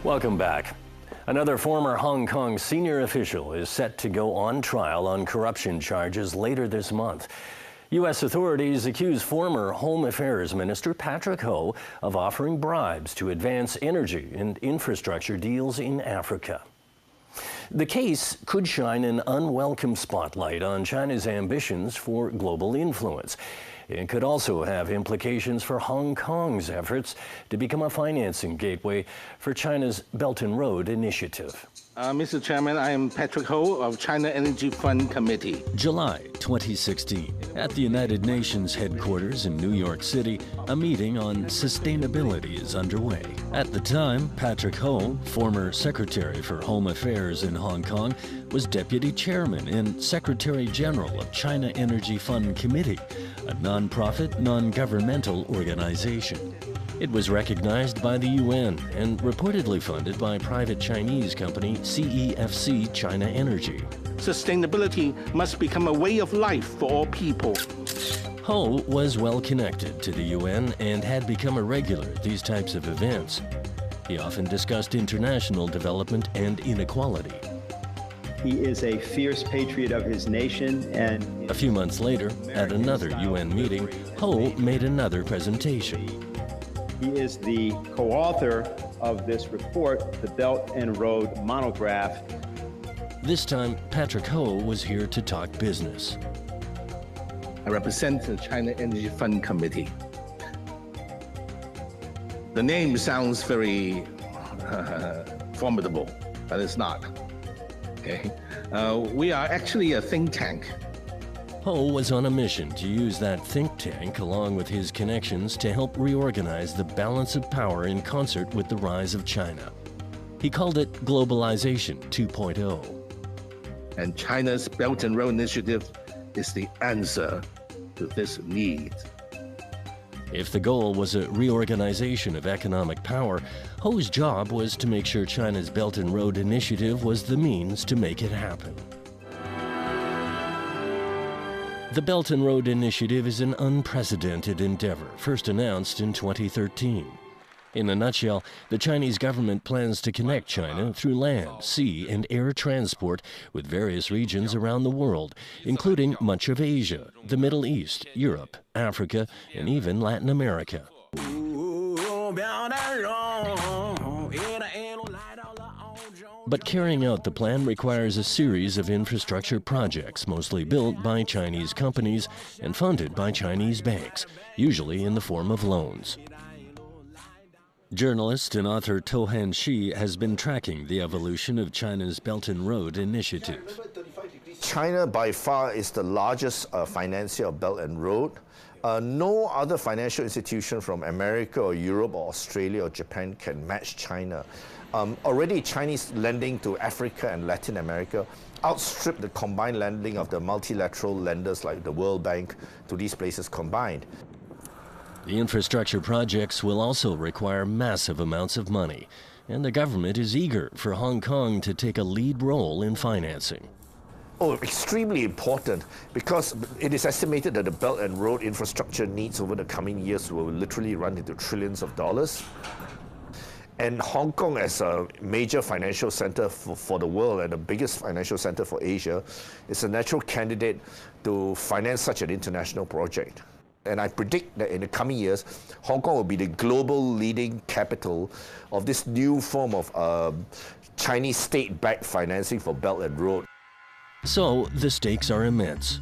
Welcome back. Another former Hong Kong senior official is set to go on trial on corruption charges later this month. U.S. authorities accuse former Home Affairs Minister Patrick Ho of offering bribes to advance energy and infrastructure deals in Africa. The case could shine an unwelcome spotlight on China's ambitions for global influence. It could also have implications for Hong Kong's efforts to become a financing gateway for China's Belt and Road Initiative. Mr. Chairman, I am Patrick Ho of China Energy Fund Committee. July 2016. At the United Nations headquarters in New York City, a meeting on sustainability is underway. At the time, Patrick Ho, former Secretary for Home Affairs in Hong Kong, was Deputy Chairman and Secretary General of China Energy Fund Committee, a non-profit, non-governmental organization. It was recognized by the UN and reportedly funded by private Chinese company CEFC China Energy. Sustainability must become a way of life for all people. Ho was well connected to the UN and had become a regular at these types of events. He often discussed international development and inequality. He is a fierce patriot of his nation, and a few months later, at another UN meeting, Ho made another presentation. He is the co-author of this report, the Belt and Road Monograph. This time, Patrick Ho was here to talk business. I represent the China Energy Fund Committee. The name sounds very formidable, but it's not. Okay, we are actually a think tank. Ho was on a mission to use that think tank along with his connections to help reorganize the balance of power in concert with the rise of China. He called it Globalization 2.0. And China's Belt and Road Initiative is the answer to this need. If the goal was a reorganization of economic power, Ho's job was to make sure China's Belt and Road Initiative was the means to make it happen. The Belt and Road Initiative is an unprecedented endeavor, first announced in 2013. In a nutshell, the Chinese government plans to connect China through land, sea, and air transport with various regions around the world, including much of Asia, the Middle East, Europe, Africa, and even Latin America. But carrying out the plan requires a series of infrastructure projects, mostly built by Chinese companies and funded by Chinese banks, usually in the form of loans. Journalist and author Tohan Shi has been tracking the evolution of China's Belt and Road Initiative. China by far is the largest financier of Belt and Road. No other financial institution from America or Europe or Australia or Japan can match China. Already Chinese lending to Africa and Latin America outstripped the combined lending of the multilateral lenders like the World Bank to these places combined. The infrastructure projects will also require massive amounts of money, and the government is eager for Hong Kong to take a lead role in financing. Oh, extremely important, because it is estimated that the Belt and Road infrastructure needs over the coming years will literally run into trillions of dollars. And Hong Kong, as a major financial center for the world and the biggest financial center for Asia, is a natural candidate to finance such an international project. And I predict that in the coming years, Hong Kong will be the global leading capital of this new form of Chinese state-backed financing for Belt and Road. So the stakes are immense.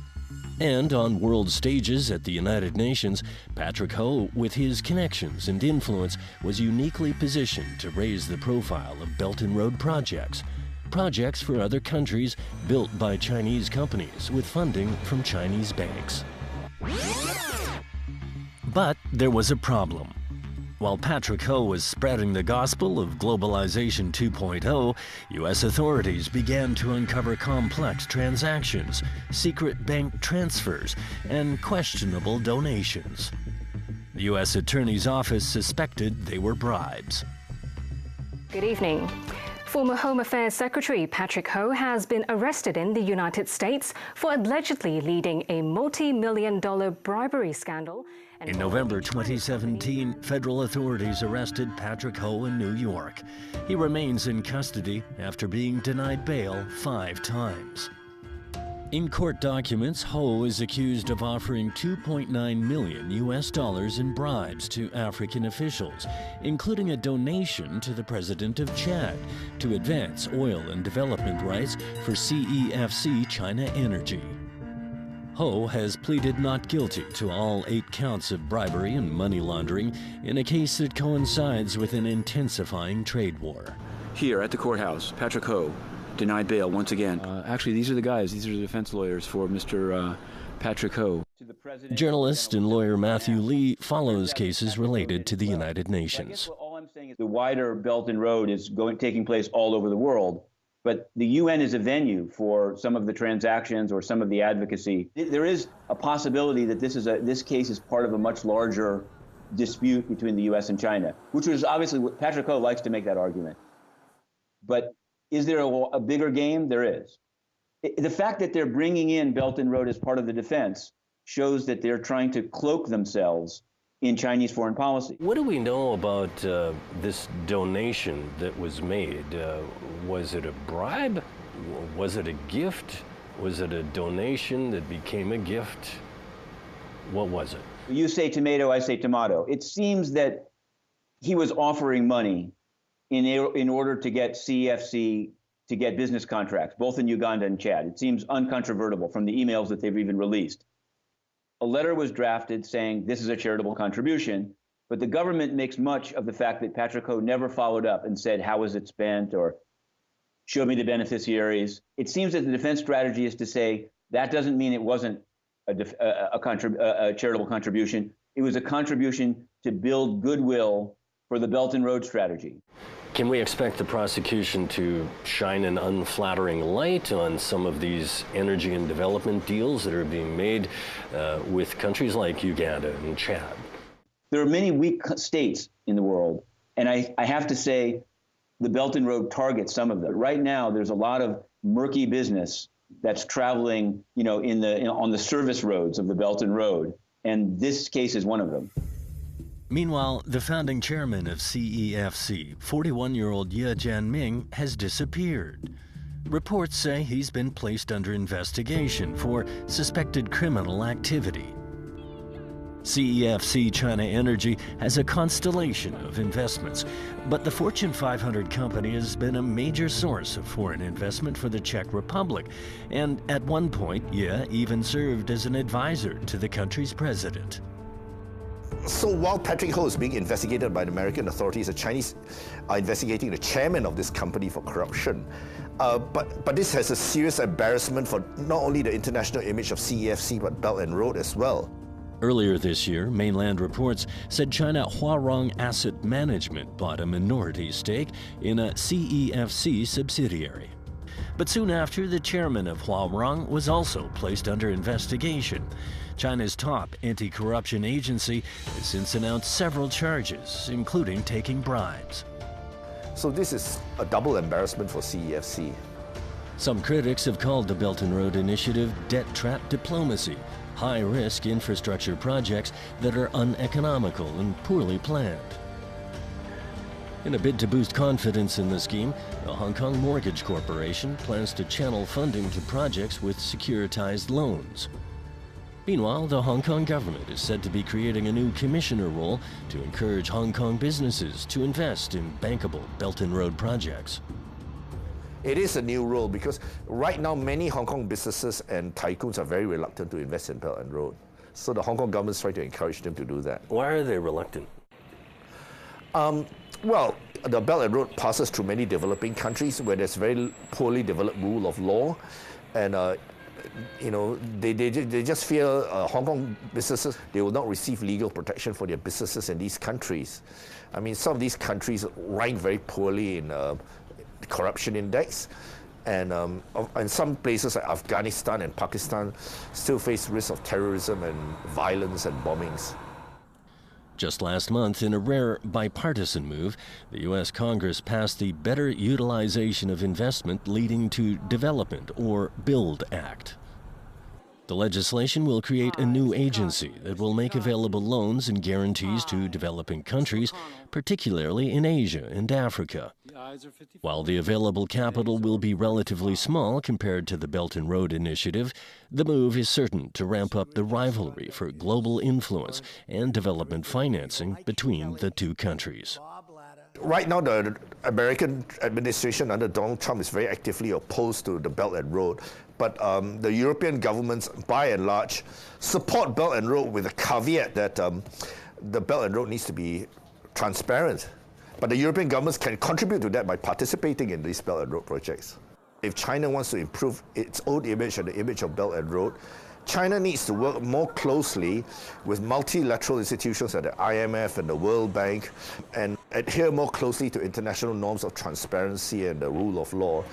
And on world stages at the United Nations, Patrick Ho, with his connections and influence, was uniquely positioned to raise the profile of Belt and Road projects. Projects for other countries built by Chinese companies with funding from Chinese banks. But there was a problem. While Patrick Ho was spreading the gospel of Globalization 2.0, U.S. authorities began to uncover complex transactions, secret bank transfers, and questionable donations. The U.S. Attorney's Office suspected they were bribes. Good evening. Former Home Affairs Secretary Patrick Ho has been arrested in the United States for allegedly leading a multi-million-dollar bribery scandal. In November 2017, federal authorities arrested Patrick Ho in New York. He remains in custody after being denied bail 5 times. In court documents, Ho is accused of offering $2.9 million in bribes to African officials, including a donation to the president of Chad to advance oil and development rights for CEFC China Energy. Ho has pleaded not guilty to all 8 counts of bribery and money laundering in a case that coincides with an intensifying trade war. Here at the courthouse, Patrick Ho denied bail once again. Actually, these are the guys. These are the defense lawyers for Mr. Patrick Ho. Journalist and lawyer Matthew Lee follows cases related to the United Nations. All I'm saying is the wider Belt and Road is taking place all over the world, but the UN is a venue for some of the transactions or some of the advocacy. There is a possibility that this case is part of a much larger dispute between the US and China, which is obviously what Patrick Ho likes to make that argument. But is there a bigger game? There is. The fact that they're bringing in Belt and Road as part of the defense shows that they're trying to cloak themselves in Chinese foreign policy. What do we know about this donation that was made? Was it a bribe? Was it a gift? Was it a donation that became a gift? What was it? You say tomato, I say tomato. It seems that he was offering money in order to get CEFC to get business contracts, both in Uganda and Chad. It seems uncontrovertible from the emails that they've even released. A letter was drafted saying this is a charitable contribution, but the government makes much of the fact that Patrick Ho never followed up and said, how was it spent, or showed me the beneficiaries. It seems that the defense strategy is to say that doesn't mean it wasn't a charitable contribution. It was a contribution to build goodwill for the Belt and Road strategy. Can we expect the prosecution to shine an unflattering light on some of these energy and development deals that are being made with countries like Uganda and Chad? There are many weak states in the world, and I have to say the Belt and Road targets some of them. Right now, there's a lot of murky business that's traveling, on the service roads of the Belt and Road, and this case is one of them. Meanwhile, the founding chairman of CEFC, 41-year-old Ye Jianming, has disappeared. Reports say he's been placed under investigation for suspected criminal activity. CEFC China Energy has a constellation of investments, but the Fortune 500 company has been a major source of foreign investment for the Czech Republic, and at one point, Ye even served as an advisor to the country's president. So while Patrick Ho is being investigated by the American authorities, the Chinese are investigating the chairman of this company for corruption. But this has a serious embarrassment for not only the international image of CEFC, but Belt and Road as well. Earlier this year, mainland reports said China Huarong Asset Management bought a minority stake in a CEFC subsidiary. But soon after, the chairman of Huarong was also placed under investigation. China's top anti-corruption agency has since announced several charges, including taking bribes. So this is a double embarrassment for CEFC. Some critics have called the Belt and Road Initiative debt trap diplomacy, high-risk infrastructure projects that are uneconomical and poorly planned. In a bid to boost confidence in the scheme, the Hong Kong Mortgage Corporation plans to channel funding to projects with securitized loans. Meanwhile, the Hong Kong government is said to be creating a new commissioner role to encourage Hong Kong businesses to invest in bankable Belt and Road projects. It is a new role because right now many Hong Kong businesses and tycoons are very reluctant to invest in Belt and Road. So the Hong Kong government is trying to encourage them to do that. Why are they reluctant? Well, the Belt and Road passes through many developing countries where there's very poorly developed rule of law, and they just fear Hong Kong businesses, they will not receive legal protection for their businesses in these countries. I mean, some of these countries rank very poorly in the corruption index, and some places like Afghanistan and Pakistan still face risks of terrorism and violence and bombings. Just last month, in a rare bipartisan move, the U.S. Congress passed the Better Utilization of Investment Leading to Development, or BUILD Act. The legislation will create a new agency that will make available loans and guarantees to developing countries, particularly in Asia and Africa. While the available capital will be relatively small compared to the Belt and Road Initiative, the move is certain to ramp up the rivalry for global influence and development financing between the two countries. Right now, the American administration under Donald Trump is very actively opposed to the Belt and Road, but the European governments, by and large, support Belt and Road with a caveat that the Belt and Road needs to be transparent. But the European governments can contribute to that by participating in these Belt and Road projects. If China wants to improve its own image and the image of Belt and Road, China needs to work more closely with multilateral institutions like the IMF and the World Bank and adhere more closely to international norms of transparency and the rule of law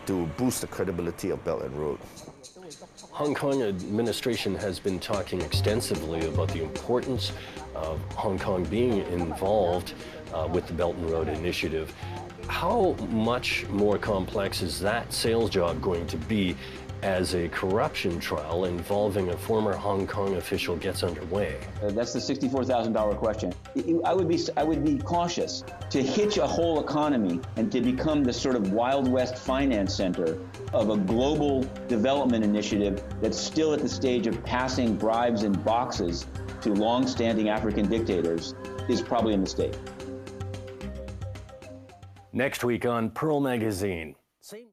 to boost the credibility of Belt and Road. Hong Kong administration has been talking extensively about the importance of Hong Kong being involved with the Belt and Road Initiative. How much more complex is that sales job going to be as a corruption trial involving a former Hong Kong official gets underway? That's the $64,000 question. I would be cautious to hitch a whole economy and to become the sort of Wild West finance center of a global development initiative that's still at the stage of passing bribes in boxes to long-standing African dictators is probably a mistake. Next week on Pearl Magazine.